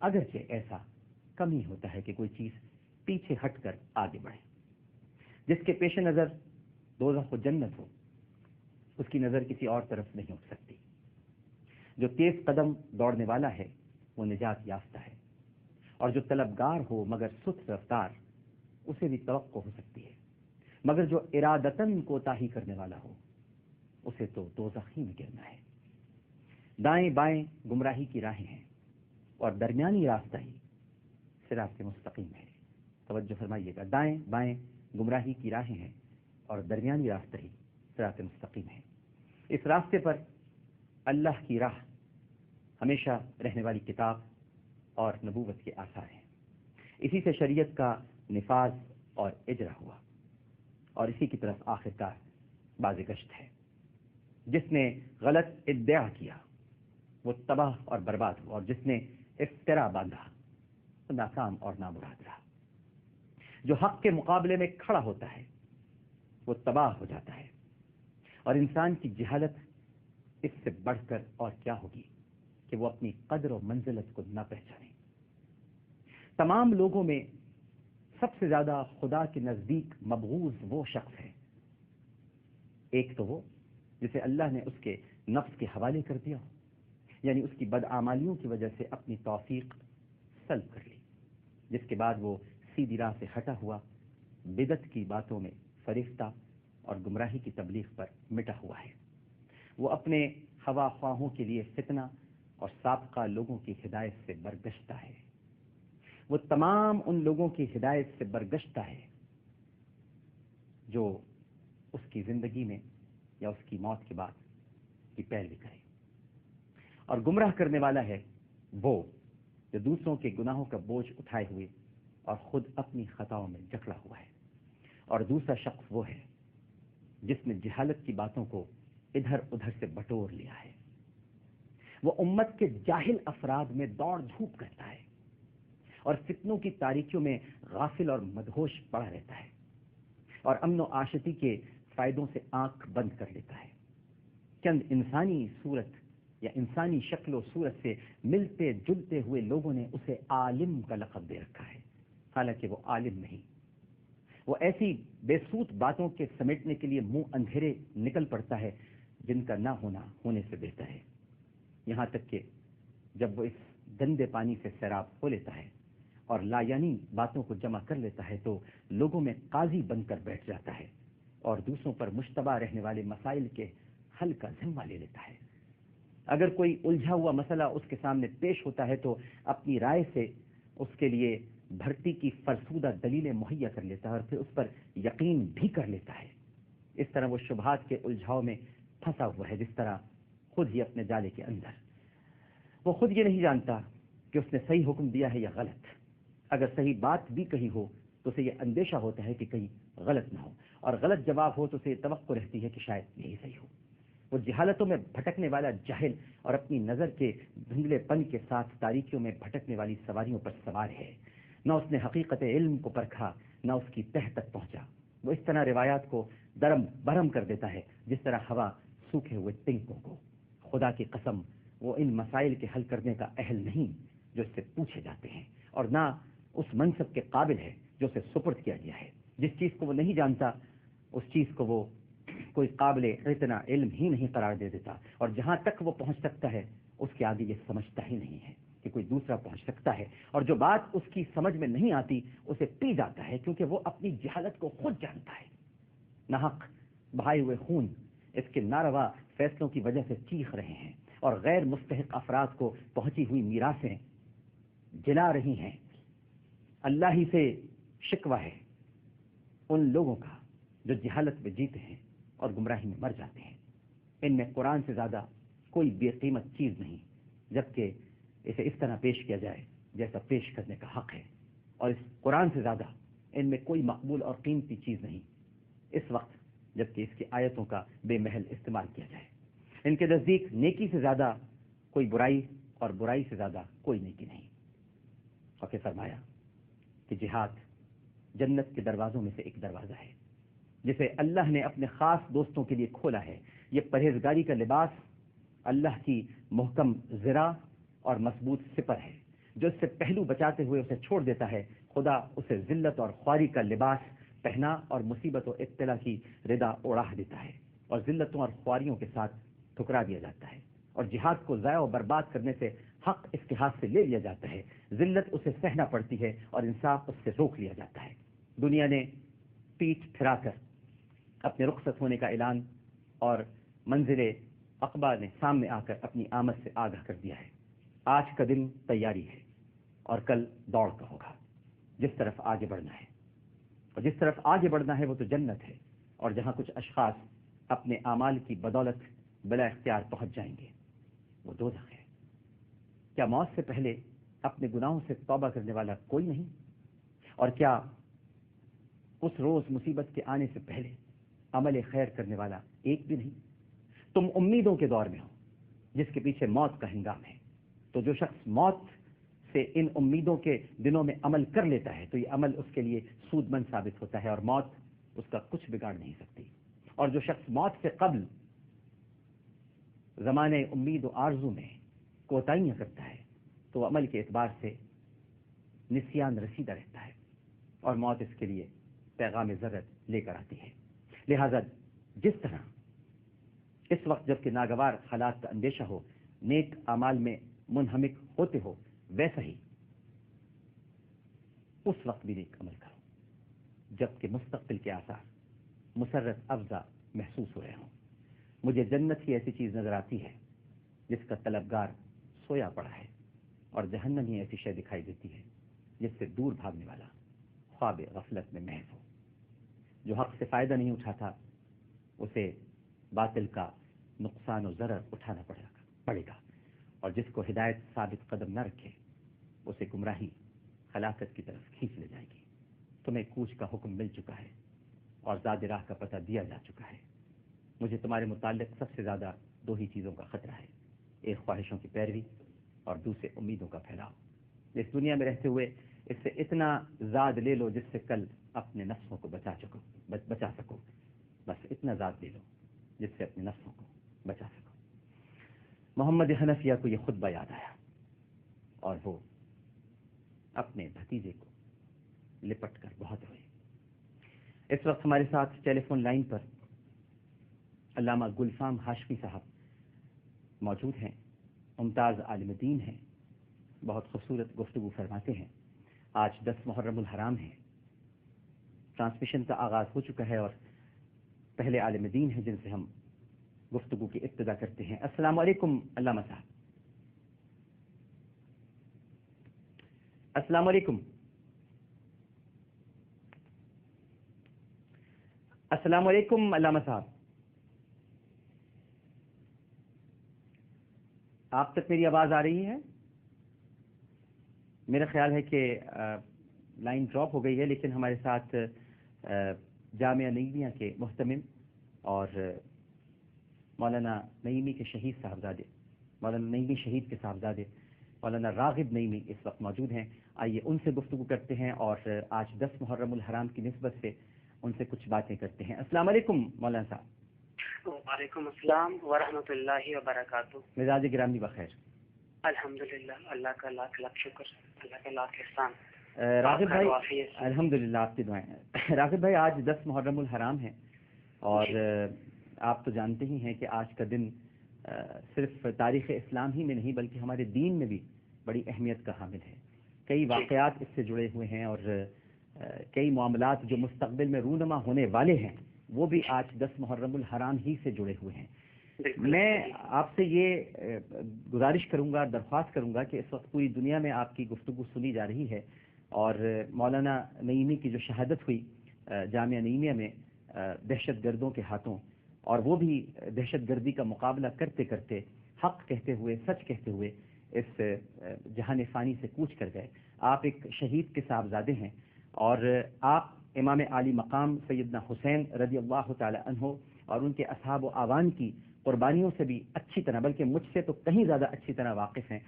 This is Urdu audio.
اگرچہ ایسا کم ہی ہوتا ہے کہ کوئی چیز پیچھے ہٹ کر آگے بڑھے. جس کے پیش نظر دوزخ و جنت ہو اس کی نظر کسی اور طرف نہیں اٹھ سکتی. جو تیز قدم دوڑنے والا ہے وہ نجات یافتہ ہے، اور جو طلبگار ہو مگر سست رفتار اسے بھی توقع ہو سکتی ہے، مگر جو ارادتاً کوتاہی کرنے والا ہو اسے تو دوزخ ہی میں گرنا ہے. دائیں بائیں گمراہی کی راہیں ہیں اور درمیانی راستہ ہی صراط مستقیم ہے. توجہ فرمائیے گا، دائیں بائیں گمراہی کی راہیں ہیں اور درمیانی راستہ ہی صراط مستقیم ہے. اس راستے پر اللہ کی راہ ہمیشہ رہنے والی کتاب اور نبوت کے آثار ہیں. اسی سے شریعت کا نفاذ اور اجرا ہوا، اور اسی کی طرف آخرکار باز گشت ہے. جس نے غلط ادعا کیا وہ تباہ اور برباد ہوا، اور جس نے افترا باندھا وہ ناکام اور نامراد رہا. جو حق کے مقابلے میں کھڑا ہوتا ہے وہ تباہ ہو جاتا ہے، اور انسان کی جہالت اس سے بڑھ کر اور کیا ہوگی کہ وہ اپنی قدر و منزلت کو نہ پہچانے. تمام لوگوں میں سب سے زیادہ خدا کے نزدیک مبغوض وہ شخص ہے، ایک تو وہ جسے اللہ نے اس کے نفس کے حوالے کر دیا، یعنی اس کی بدعمالیوں کی وجہ سے اپنی توفیق سلب کر لی، جس کے بعد وہ سیدھی راہ سے ہٹا ہوا، بدعت کی باتوں میں فریفتہ اور گمراہی کی تبلیغ پر مٹا ہوا ہے. وہ اپنے ہوا خواہوں کے لیے فتنہ اور سابقہ لوگوں کی ہدایت سے برگشتہ ہے. وہ تمام ان لوگوں کی ہدایت سے برگشتہ ہے جو اس کی زندگی میں یا اس کی موت کے بعد کی پیروی کرے. اور گمراہ کرنے والا ہے وہ جو دوسروں کے گناہوں کا بوجھ اٹھائے ہوئے اور خود اپنی خطاؤں میں جکڑا ہوا ہے. اور دوسرا شخص وہ ہے جس نے جہالت کی باتوں کو ادھر ادھر سے بٹور لیا ہے. وہ امت کے جاہل افراد میں دوڑ دھوپ کرتا ہے اور فتنوں کی تاریکیوں میں غافل اور مدہوش پڑا رہتا ہے، اور امن و عاشقی کے فائدوں سے آنکھ بند کر لیتا ہے. چند انسانی صورت یا انسانی شکل و صورت سے ملتے جلتے ہوئے لوگوں نے اسے عالم کا لقب دے رکھا ہے، حالانکہ وہ عالم نہیں. وہ ایسی بے سوت باتوں کے سمیٹنے کے لیے منہ اندھیرے نکل پڑتا ہے جن کا نہ ہونا ہونے سے بہتر ہے. یہاں تک کہ جب وہ اس گندے پانی سے سیراب ہو لیتا ہے اور لا یعنی باتوں کو جمع کر لیتا ہے تو لوگوں میں قاضی بن کر بیٹھ جاتا ہے اور دوسروں پر مشتبہ رہنے والے مسائل کے حل کا ذمہ لے لیتا ہے. اگر کوئی الجھا ہوا مسئلہ اس کے سامنے پیش ہوتا ہے تو اپنی رائے سے اس کے لیے بھرتی کی فرسودہ دلیلیں مہیا کر لیتا ہے اور پھر اس پر یقین بھی کر لیتا ہے. اس طرح وہ شبہات کے الجھاؤ میں پھنسا ہوا ہے جس طرح خود ہی اپنے جالے کے اندر. وہ خود یہ نہیں جانتا کہ اس نے صحیح حکم دیا ہے یا غلط. اگر صحیح بات بھی کہی ہو تو اسے یہ اندیشہ ہوتا ہے کہ کہیں غلط نہ ہو، اور غلط جواب ہو تو اسے توقع رہتی ہے کہ شاید یہی صحیح ہو. وہ جہالتوں میں بھٹکنے والا جاہل اور اپنی نظر کے دھندلے پن کے ساتھ تاریکیوں میں بھٹکنے والی سواریوں پر سوار ہے. نہ اس نے حقیقت علم کو پرکھا نہ اس کی تہ تک پہنچا. وہ اس طرح روایات کو درم برہم کر دیتا ہے جس طرح ہوا سوکھے ہوئے تنکوں کو. خدا کی قسم وہ ان مسائل کے حل کرنے کا اہل نہیں جو اس سے پوچھے جاتے ہیں، اور نہ اس منصب کے قابل ہے جو اسے سپرد کیا گیا ہے. جس چیز کو وہ نہیں جانتا اس چیز کو وہ کوئی قابل اتنا علم ہی نہیں قرار دے دیتا، اور جہاں تک وہ پہنچ سکتا ہے اس کے آگے یہ سمجھتا ہی نہیں ہے کہ کوئی دوسرا پہنچ سکتا ہے. اور جو بات اس کی سمجھ میں نہیں آتی اسے پی جاتا ہے کیونکہ وہ اپنی جہالت کو خود جانتا ہے. ناحق بہائے ہوئے خون اس کے ناروا فیصلوں کی وجہ سے چیخ رہے ہیں، اور غیر مستحق افراد کو پہنچی ہوئی میراثیں جلا رہی ہیں. اللہ ہی سے شکوہ ہے ان لوگوں کا جو جہالت میں جیتے ہیں اور گمراہی میں مر جاتے ہیں. ان میں قرآن سے زیادہ کوئی بے قیمت چیز نہیں، جبکہ اسے اس طرح پیش کیا جائے جیسا پیش کرنے کا حق ہے، اور اس قرآن سے زیادہ ان میں کوئی مقبول اور قیمتی چیز نہیں اس وقت جبکہ اس کی آیتوں کا بے محل استعمال کیا جائے. ان کے نزدیک نیکی سے زیادہ کوئی برائی اور برائی سے زیادہ کوئی نیکی نہیں. اور پھر فرمایا کہ جہاد جنت کے دروازوں میں سے ایک دروازہ ہے جسے اللہ نے اپنے خاص دوستوں کے لیے کھولا ہے. یہ پرہیزگاری کا لباس اللہ کی محکم ذرا اور مضبوط سپر ہے جو اس سے پہلو بچاتے ہوئے اسے چھوڑ دیتا ہے، خدا اسے ذلت اور خواری کا لباس پہنا اور مصیبت و ابتلا کی ردا اوڑھا دیتا ہے، اور ذلتوں اور خواریوں کے ساتھ ٹھکرا دیا جاتا ہے، اور جہاد کو ضائع و برباد کرنے سے حق اس کے ہاتھ سے لے لیا جاتا ہے، ذلت اسے سہنا پڑتی ہے اور انصاف اس سے روک لیا جاتا ہے۔ دنیا نے پیٹھ پھرا کر اپنے رخصت ہونے کا اعلان اور منزل عقبہ نے سامنے آ کر اپنی آمد سے آگاہ کر دیا ہے۔ آج کا دن تیاری ہے اور کل دوڑ کا ہوگا، جس طرف آگے بڑھنا ہے، اور جس طرف آگے بڑھنا ہے وہ تو جنت ہے، اور جہاں کچھ اشخاص اپنے اعمال کی بدولت بلا اختیار پہنچ جائیں گے وہ دوزخ ہے۔ کیا موت سے پہلے اپنے گناہوں سے توبہ کرنے والا کوئی نہیں؟ اور کیا اس روز مصیبت کے آنے سے پہلے عمل خیر کرنے والا ایک بھی نہیں؟ تم امیدوں کے دور میں ہو جس کے پیچھے موت کا ہنگام ہے، تو جو شخص موت سے ان امیدوں کے دنوں میں عمل کر لیتا ہے تو یہ عمل اس کے لیے سود مند ثابت ہوتا ہے، اور موت اس کا کچھ بگاڑ نہیں سکتی۔ اور جو شخص موت سے قبل زمانے امید و آرزو میں کوتاہیاں کرتا ہے تو وہ عمل کے اعتبار سے نسیان رسیدہ رہتا ہے، اور موت اس کے لیے پیغام ضرورت لے کر آتی ہے۔ لہذا جس طرح اس وقت جب کہ ناگوار حالات کا اندیشہ ہو نیک اعمال میں منہمک ہوتے ہو، ویسا ہی اس وقت بھی نیک عمل کرو جب کہ مستقبل کے آثار مسرت افزا محسوس ہو رہے ہوں۔ مجھے جنت ہی ایسی چیز نظر آتی ہے جس کا طلبگار سویا پڑا ہے، اور جہنم ہی ایسی شے دکھائی دیتی ہے جس سے دور بھاگنے والا خواب غفلت میں محض ہو۔ جو حق سے فائدہ نہیں اٹھاتا اسے باطل کا نقصان و ضرر اٹھانا پڑے گا، اور جس کو ہدایت ثابت قدم نہ رکھے اسے گمراہی ہلاکت کی طرف کھینچ لے جائے گی۔ تمہیں کوچ کا حکم مل چکا ہے اور زاد راہ کا پتہ دیا جا چکا ہے۔ مجھے تمہارے متعلق سب سے زیادہ دو ہی چیزوں کا خطرہ ہے، ایک خواہشوں کی پیروی اور دوسرے امیدوں کا پھیلاؤ۔ اس دنیا میں رہتے ہوئے اس سے اتنا زاد لے لو جس سے کل اپنے نفسوں کو بچا سکو، بس اتنا زاد لے لو جس سے اپنے نفسوں کو بچا سکو۔ محمد حنفیہ کو یہ خطبہ یاد آیا اور وہ اپنے بھتیجے کو لپٹ کر بہت روئے۔ اس وقت ہمارے ساتھ ٹیلی فون لائن پر علامہ گلفام ہاشمی صاحب موجود ہیں، ممتاز عالم دین ہیں، بہت خوبصورت گفتگو فرماتے ہیں۔ آج 10 محرم الحرام ہے، ٹرانسمیشن کا آغاز ہو چکا ہے اور پہلے عالم دین ہیں جن سے ہم گفتگو کی ابتدا کرتے ہیں۔ السلام علیکم علامہ صاحب۔ السلام علیکم۔ السلام علیکم علامہ صاحب، آپ تک میری آواز آ رہی ہے؟ میرا خیال ہے کہ لائن ڈراپ ہو گئی ہے، لیکن ہمارے ساتھ جامعہ نعیمیہ کے محتمم اور مولانا نعیمی کے شہید صاحبزادے، مولانا نعیمی شہید کے صاحبزادے مولانا راغب نعیمی اس وقت موجود ہیں۔ آئیے ان سے گفتگو کرتے ہیں اور آج 10 محرم الحرام کی نسبت سے ان سے کچھ باتیں کرتے ہیں۔ السلام علیکم مولانا صاحب۔ وعلیکم السلام ورحمۃ اللہ وبرکاتہ۔ مزاج گرامی بخیر؟ الحمدللہ، اللہ کا لاکھ لاکھ شکر، اللہ کا لاکھ احسان۔ راغب بھائی الحمدللہ آپ کی دعائیں۔ راغب بھائی آج 10 محرم الحرام ہے اور آپ تو جانتے ہی ہیں کہ آج کا دن صرف تاریخ اسلام ہی میں نہیں بلکہ ہمارے دین میں بھی بڑی اہمیت کا حامل ہے۔ کئی واقعات اس سے جڑے ہوئے ہیں اور کئی معاملات جو مستقبل میں رونما ہونے والے ہیں وہ بھی آج 10 محرم الحرام ہی سے جڑے ہوئے ہیں۔ میں آپ سے یہ گزارش کروں گا، درخواست کروں گا کہ اس وقت پوری دنیا میں آپ کی گفتگو سنی جا رہی ہے اور مولانا نعیمی کی جو شہادت ہوئی جامعہ نعیمیہ میں دہشت گردوں کے ہاتھوں، اور وہ بھی دہشت گردی کا مقابلہ کرتے کرتے حق کہتے ہوئے، سچ کہتے ہوئے اس جہان فانی سے کوچ کر گئے۔ آپ ایک شہید کے صاحبزادے ہیں اور آپ امام عالی مقام سیدنا حسین رضی اللہ تعالی عنہ اور ان کے اصحاب و اعوان کی قربانیوں سے بھی اچھی طرح، بلکہ مجھ سے تو کہیں زیادہ اچھی طرح واقف ہیں۔